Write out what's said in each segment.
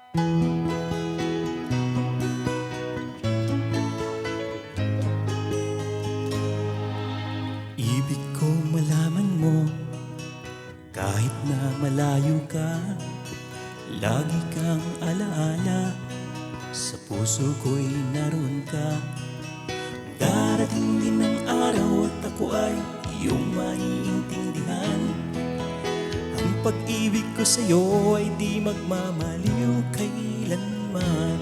Ibig ko malaman mo, kahit na malayo ka, lagi kang alaala, sa puso ko'y naroon ka. Darating din ang araw at ako ay iyong maiintindihan. Ang pag-ibig ko sa'yo ay di magmamaliw kailanman.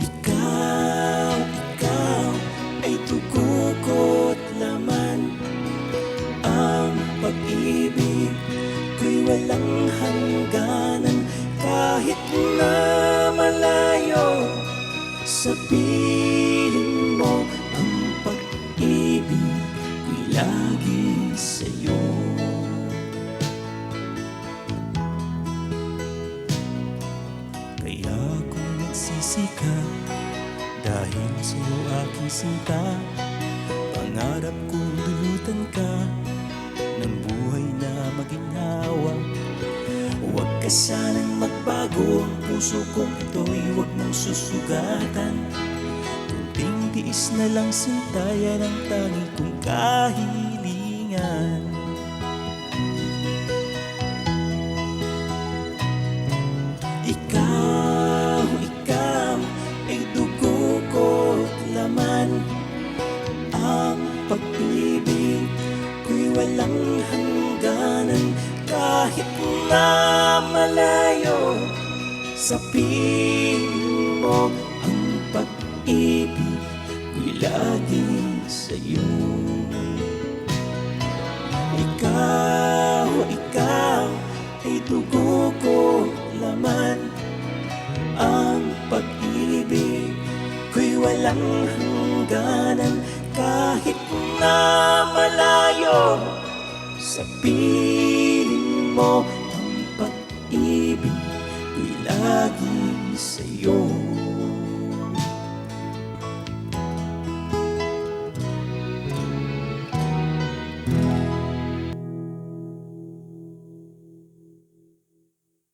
Ikaw ay dugo ko't laman. Ang pag-ibig ko'y walang hangganan. Kahit na malayo sa piling mo, ang pag-ibig ko'y lagi sa'yo. Kaya kung nagsisi ka dahil sa'yo aking sinta, pangarap kong dulutan ka ng buhay na maginhawa. Huwag ka sanang magbago, ang puso kong ito'y huwag mong susugatan. Kunting tiis na lang sinta, yan ang tangi kong kahilingan. Ikaw ay dugo ko't laman. Ang pag-ibig ko'y walang hangganan. Kahit na malayo sa piling mo, ang pag-ibig ko'y laging sa'yo. Ikaw ay dugo ko't laman. Ang pag-ibig ko'y walang hangganan. Kahit na malayo sa piling mo, ang pag-ibig ko'y laging sa'yo.